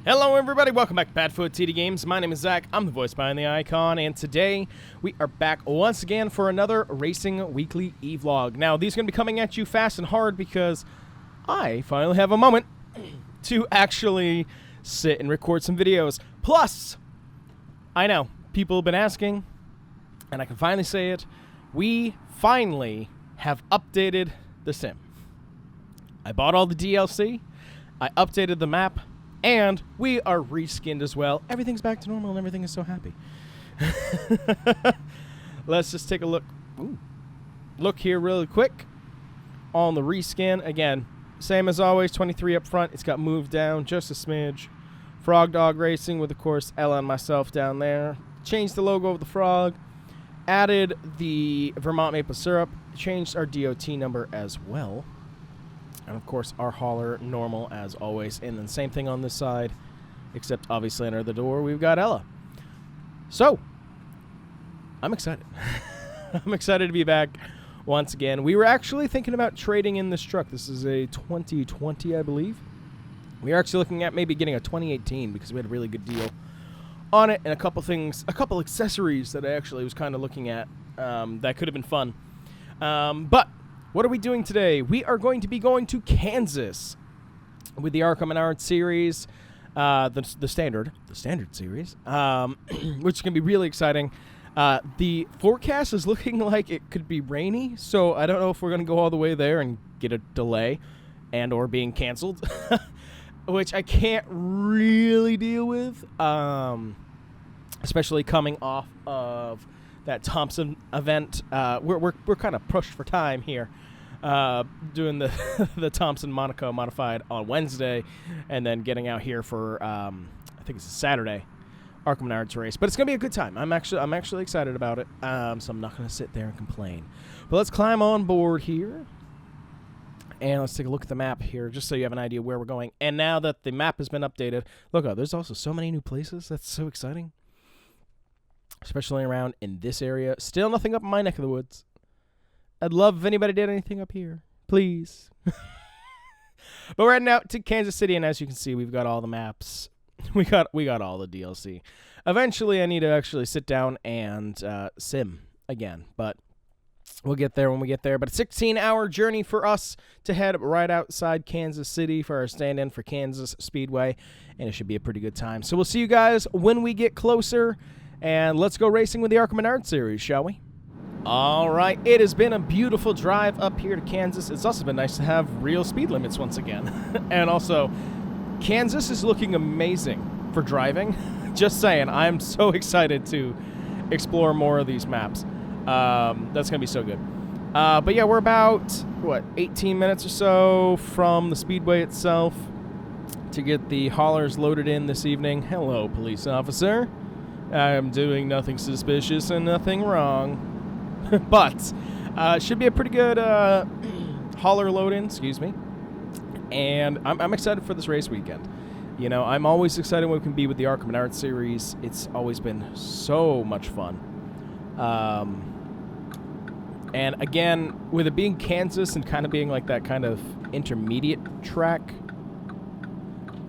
Hello everybody, welcome back to PadFootTD Games. My name is Zach, I'm the voice behind the icon, and today we are back once again for another Racing Weekly E-Vlog. Now, these are going to be coming at you fast and hard because I finally have a moment to actually sit and record some videos. Plus, I know, people have been asking, and I can finally say it, we finally have updated the sim. I bought all the DLC, I updated the map, and we are reskinned as well. Everything's back to normal and everything is so happy. Let's just take a look. Ooh. Look here really quick on the reskin. Again, same as always, 23 up front. It's got moved down just a smidge. Frog Dog Racing with, of course, Ella and myself down there. Changed the logo of the frog. Added the Vermont maple syrup. Changed our DOT number as well. And, of course, our hauler, normal as always. And then same thing on this side, except obviously under the door, we've got Ella. So, I'm excited. I'm excited to be back once again. We were actually thinking about trading in this truck. This is a 2020, I believe. We are actually looking at maybe getting a 2018 because we had a really good deal on it. And a couple things, a couple accessories that I actually was kind of looking at that could have been fun. But what are we doing today? We are going to be going to Kansas with the ARCA Menards Series, the standard series, which is going to be really exciting. The forecast is looking like it could be rainy, so I don't know if we're going to go all the way there and get a delay and or being canceled, which I can't really deal with, especially coming off of that Thompson event. We're kind of pushed for time here, doing the the Thompson Monaco modified on Wednesday, and then getting out here for I think it's a Saturday ARCA Menards race. But it's gonna be a good time. I'm actually excited about it. So I'm not gonna sit there and complain. But let's climb on board here, and let's take a look at the map here, just so you have an idea where we're going. And now that the map has been updated, look, there's also so many new places. That's so exciting. Especially around in this area. Still nothing up in my neck of the woods. I'd love if anybody did anything up here. Please. But we're heading out to Kansas City, and as you can see, we've got all the maps. We got all the DLC. Eventually, I need to actually sit down and sim again. But we'll get there when we get there. But a 16-hour journey for us to head right outside Kansas City for our stand-in for Kansas Speedway. And it should be a pretty good time. So we'll see you guys when we get closer. And let's go racing with the ARCA Menards Series, shall we? All right, it has been a beautiful drive up here to Kansas. It's also been nice to have real speed limits once again. And also, Kansas is looking amazing for driving. Just saying, I'm so excited to explore more of these maps. That's going to be so good. But yeah, we're about, 18 minutes or so from the Speedway itself to get the haulers loaded in this evening. Hello, police officer. I'm doing nothing suspicious and nothing wrong. But should be a pretty good hauler load-in, excuse me. And I'm excited for this race weekend. You know, I'm always excited when we can be with the ARCA Menards Series. It's always been so much fun. And again, with it being Kansas and kind of being like that kind of intermediate track,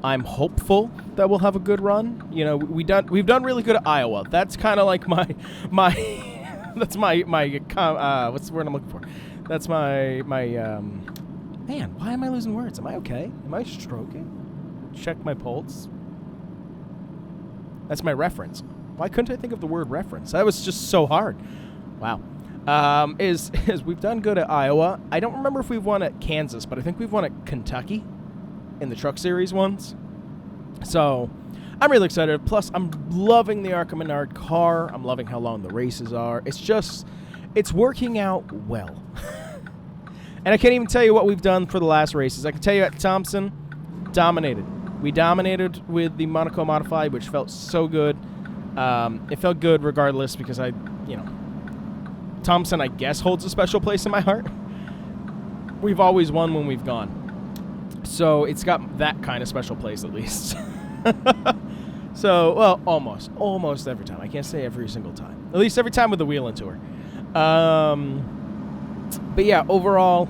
I'm hopeful that we'll have a good run. You know, we've done really good at Iowa. That's kind of like my that's my what's the word I'm looking for? That's my man, why am I losing words? Am I okay? Am I stroking? Check my pulse. That's my reference. Why couldn't I think of the word reference? That was just so hard. Wow. Is we've done good at Iowa. I don't remember if we've won at Kansas, but I think we've won at Kentucky in the Truck Series ones. So I'm really excited. Plus, I'm loving the ARCA Menard car. I'm loving how long the races are. It's working out well. And I can't even tell you what we've done for the last races. I can tell you at Thompson, dominated. We dominated with the Monaco Modified, which felt so good. It felt good regardless because Thompson, I guess, holds a special place in my heart. We've always won when we've gone. So it's got that kind of special place at least. So, well, almost every time. I can't say every single time. At least every time with the Wheel and Tour. But yeah, overall,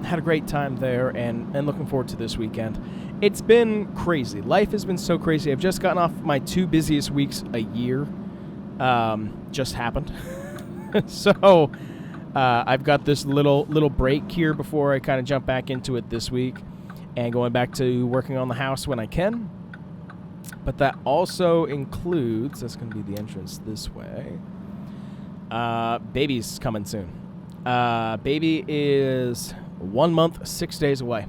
had a great time there and looking forward to this weekend. It's been crazy. Life has been so crazy. I've just gotten off my 2 busiest weeks a year. Just happened. So I've got this little break here before I kind of jump back into it this week and going back to working on the house when I can. But that also includes, that's going to be the entrance this way. Baby's coming soon. Baby is 1 month, 6 days away.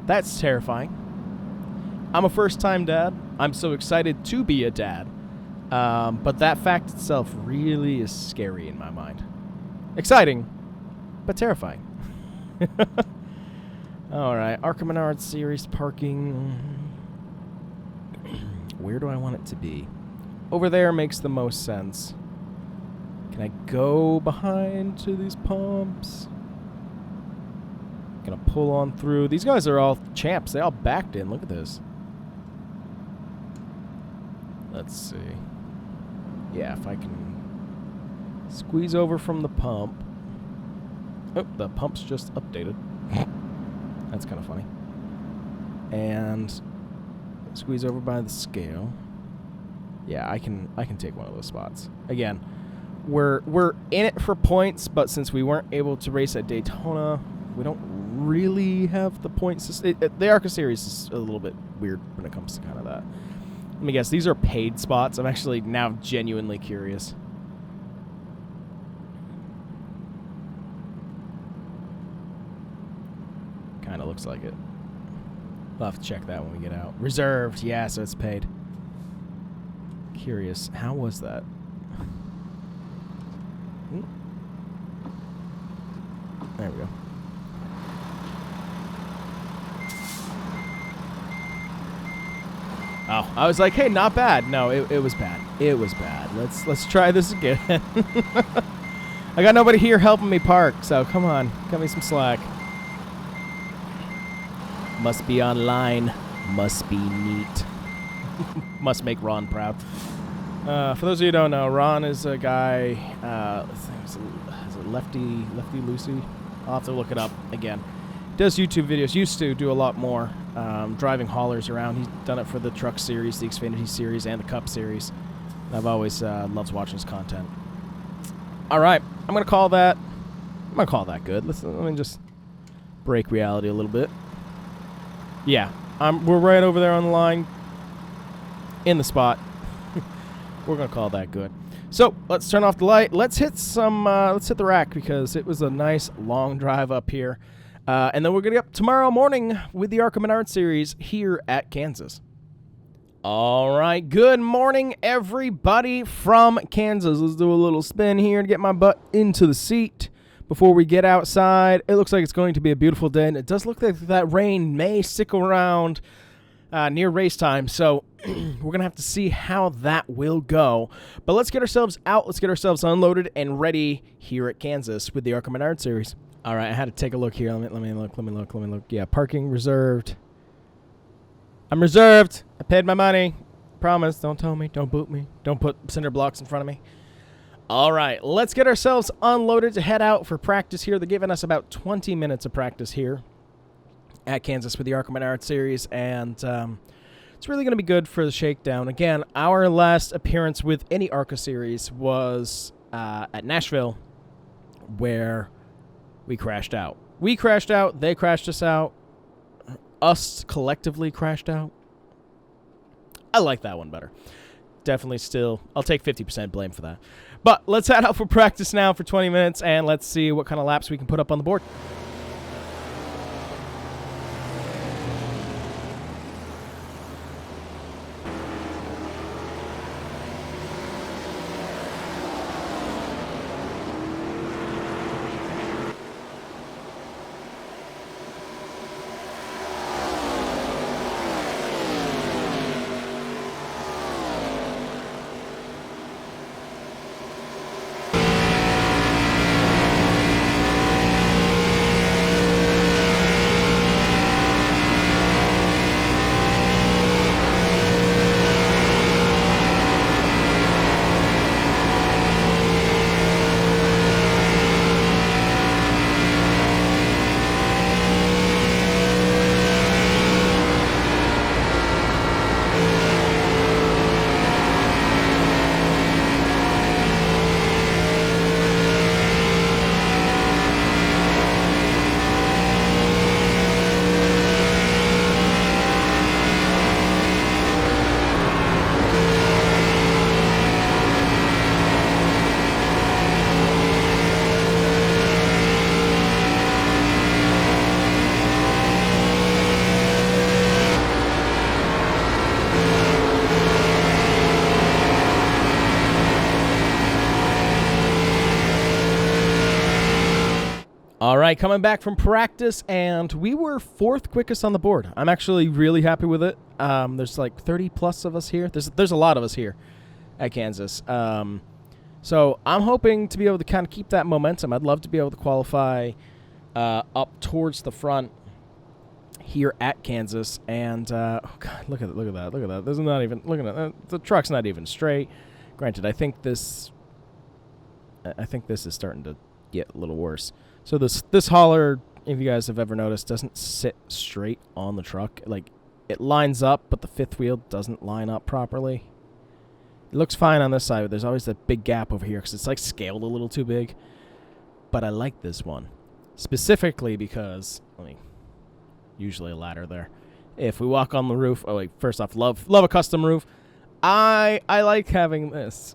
That's terrifying. I'm a first-time dad. I'm so excited to be a dad. But that fact itself really is scary in my mind. Exciting, but terrifying. All right, ARCA Menards Series parking. Where do I want it to be? Over there makes the most sense. Can I go behind to these pumps? Gonna pull on through. These guys are all champs. They all backed in. Look at this. Let's see. Yeah, if I can squeeze over from the pump. Oh, the pump's just updated. That's kind of funny. And squeeze over by the scale. Yeah, I can take one of those spots. Again, we're in it for points, but since we weren't able to race at Daytona, we don't really have the points. The ARCA Series is a little bit weird when it comes to kind of that. Let me guess, these are paid spots. I'm actually now genuinely curious. Kind of looks like it. We'll have to check that when we get out. Reserved, yeah, so it's paid. Curious, how was that? There we go. Oh, I was like, hey, not bad. No, it was bad. It was bad. Let's try this again. I got nobody here helping me park, so come on, cut me some slack. Must be online. Must be neat. Must make Ron proud. For those of you who don't know, Ron is a guy. Is it Lefty Lucy? I'll have to look it up again. Does YouTube videos. Used to do a lot more. Driving haulers around. He's done it for the Truck Series, the Xfinity Series, and the Cup Series. I've always loved watching his content. All right, I'm gonna call that good. Let me just break reality a little bit. Yeah, we're right over there on the line, in the spot. We're gonna call that good. So let's turn off the light. Let's hit the rack because it was a nice long drive up here. And then we're going to get up tomorrow morning with the ARCA Menards Series here at Kansas. All right. Good morning, everybody from Kansas. Let's do a little spin here to get my butt into the seat before we get outside. It looks like it's going to be a beautiful day, and it does look like that rain may stick around near race time. So we're going to have to see how that will go. But let's get ourselves out. Let's get ourselves unloaded and ready here at Kansas with the ARCA Menards Series. All right, I had to take a look here. Let me look. Yeah, parking reserved. I'm reserved. I paid my money. Promise. Don't tell me. Don't boot me. Don't put cinder blocks in front of me. All right, let's get ourselves unloaded to head out for practice here. They're giving us about 20 minutes of practice here at Kansas with the ARCA Menards Series, and it's really going to be good for the shakedown. Again, our last appearance with any ARCA Series was at Nashville, where we crashed out. We crashed out. They crashed us out. Us collectively crashed out. I like that one better. Definitely still, I'll take 50% blame for that. But let's head out for practice now for 20 minutes, and let's see what kind of laps we can put up on the board. All right, coming back from practice, and we were 4th quickest on the board. I'm actually really happy with it. There's like 30 plus of us here. There's a lot of us here at Kansas. So I'm hoping to be able to kind of keep that momentum. I'd love to be able to qualify up towards the front here at Kansas. And oh God, look at that. There's not even look at that. The truck's not even straight. Granted, I think this is starting to get a little worse. So this hauler, if you guys have ever noticed, doesn't sit straight on the truck. Like, it lines up, but the 5th wheel doesn't line up properly. It looks fine on this side, but there's always that big gap over here because it's like scaled a little too big. But I like this one specifically because usually a ladder there. If we walk on the roof, first off, love a custom roof. I like having this.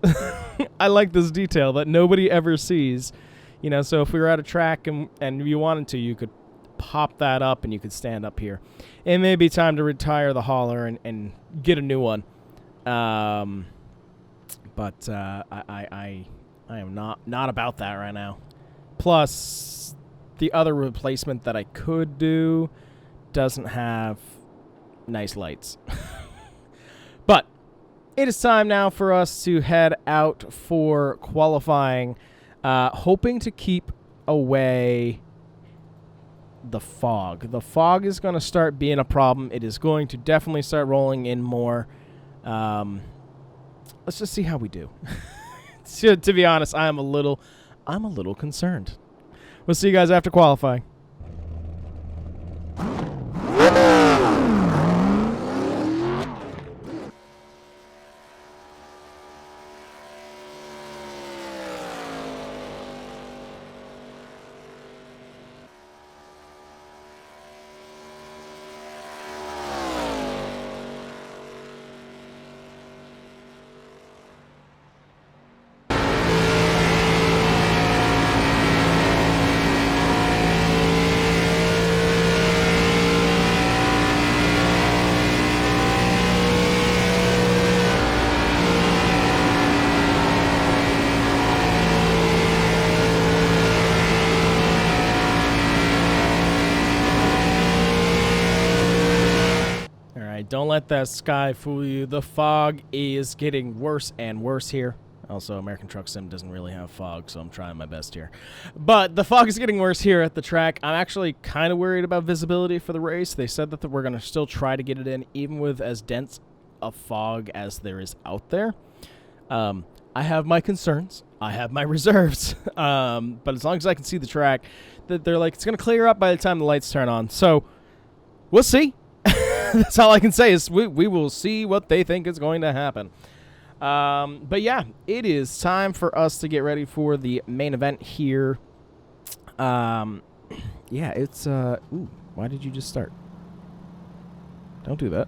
I like this detail that nobody ever sees. You know, so if we were at a track and you wanted to, you could pop that up and you could stand up here. It may be time to retire the hauler and get a new one. But I am not about that right now. Plus, the other replacement that I could do doesn't have nice lights. But it is time now for us to head out for qualifying. Hoping to keep away the fog. The fog is going to start being a problem. It is going to definitely start rolling in more. Let's just see how we do. To be honest, I'm a little concerned. We'll see you guys after qualifying. Don't let that sky fool you. The fog is getting worse and worse here. Also, American Truck Sim doesn't really have fog, so I'm trying my best here. But the fog is getting worse here at the track. I'm actually kind of worried about visibility for the race. They said that we're going to still try to get it in, even with as dense a fog as there is out there. I have my concerns. I have my reserves. But as long as I can see the track, they're like, it's going to clear up by the time the lights turn on. So, we'll see. That's all I can say is we will see what they think is going to happen. But yeah, it is time for us to get ready for the main event here. Yeah, it's ooh, why did you just start? Don't do that.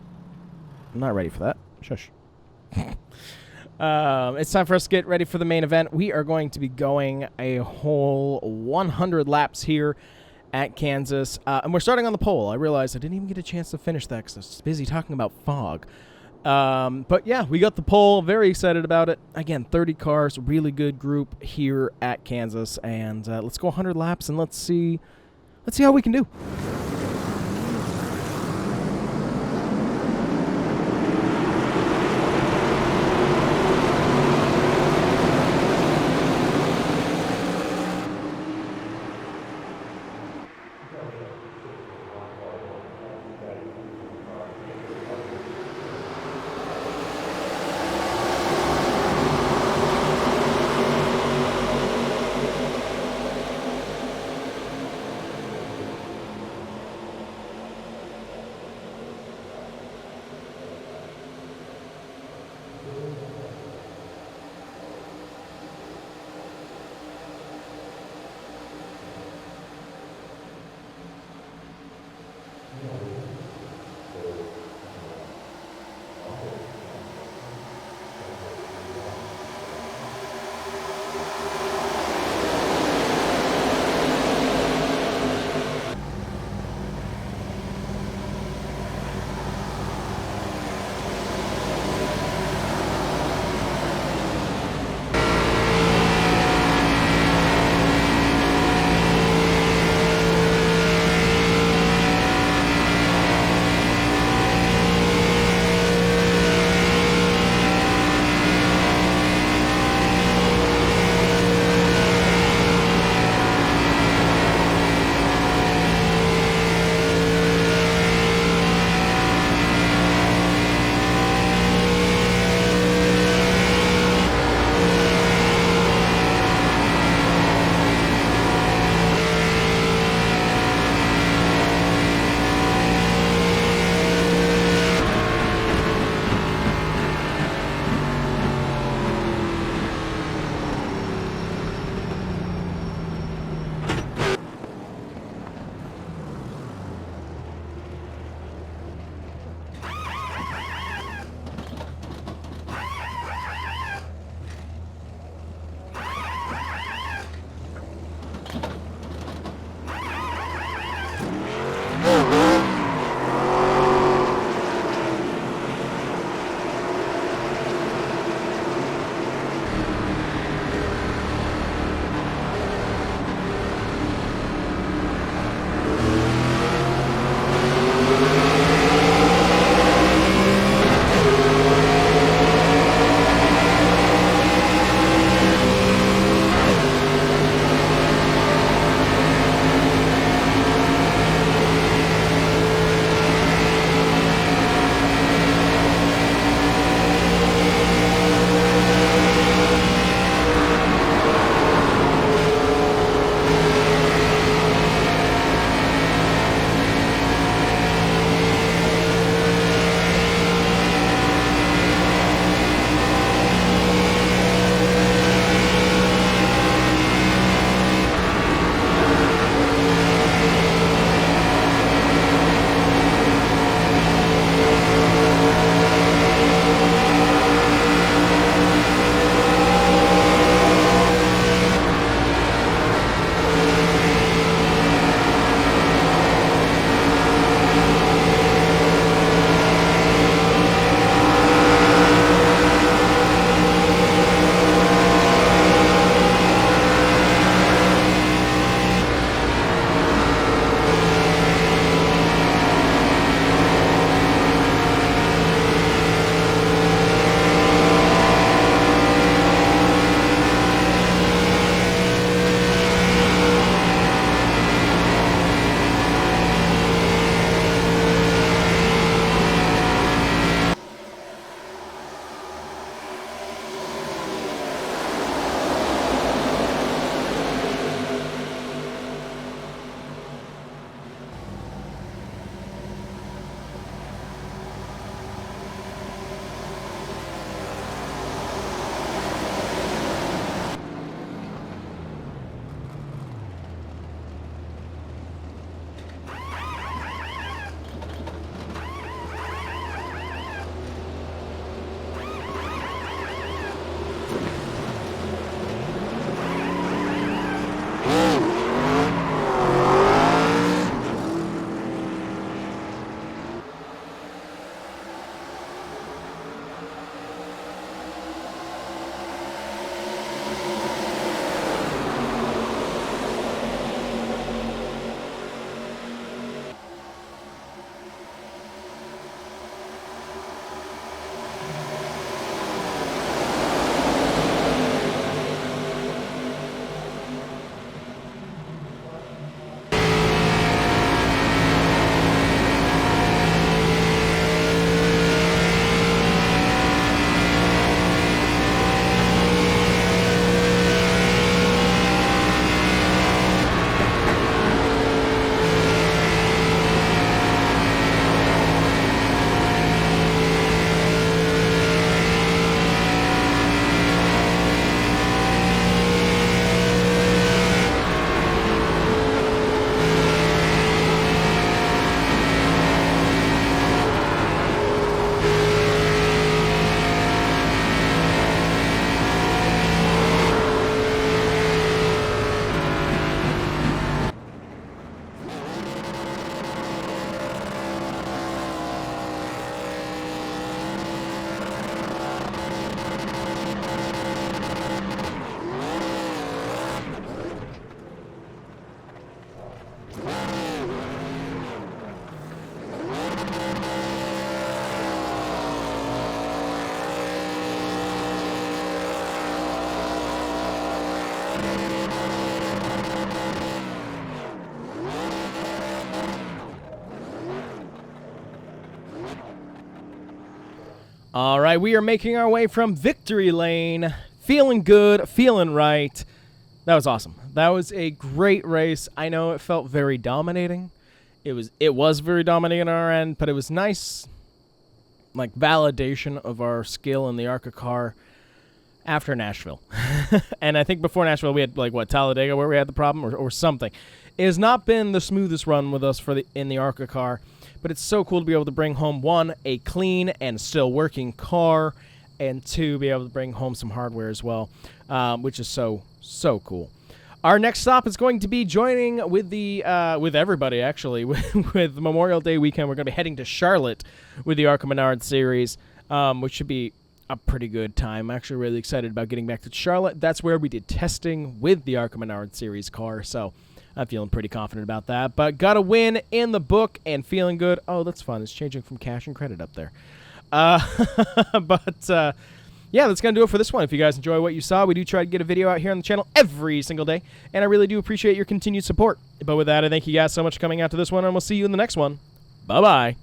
I'm not ready for that. Shush. It's time for us to get ready for the main event. We are going to be going a whole 100 laps here at Kansas, and we're starting on the pole. I realized I didn't even get a chance to finish that because I was busy talking about fog. But yeah, we got the pole. Very excited about it. Again, 30 cars, really good group here at Kansas, and let's go 100 laps and let's see how we can do. All right, we are making our way from victory lane. Feeling good, feeling right. That was awesome. That was a great race. I know it felt very dominating. It was very dominating on our end, but it was nice, like, validation of our skill in the ARCA car after Nashville. And I think before Nashville we had, like, what, Talladega where we had the problem or something. It has not been the smoothest run with us in the ARCA car, but it's so cool to be able to bring home, one, a clean and still working car, and two, be able to bring home some hardware as well, which is so cool. Our next stop is going to be joining with with everybody, actually, with Memorial Day weekend. We're going to be heading to Charlotte with the ARCA Menards Series, which should be a pretty good time. I'm actually really excited about getting back to Charlotte. That's where we did testing with the ARCA Menards Series car, so I'm feeling pretty confident about that. But got a win in the book and feeling good. Oh, that's fun. It's changing from cash and credit up there. Yeah, that's going to do it for this one. If you guys enjoy what you saw, we do try to get a video out here on the channel every single day, and I really do appreciate your continued support. But with that, I thank you guys so much for coming out to this one, and we'll see you in the next one. Bye-bye.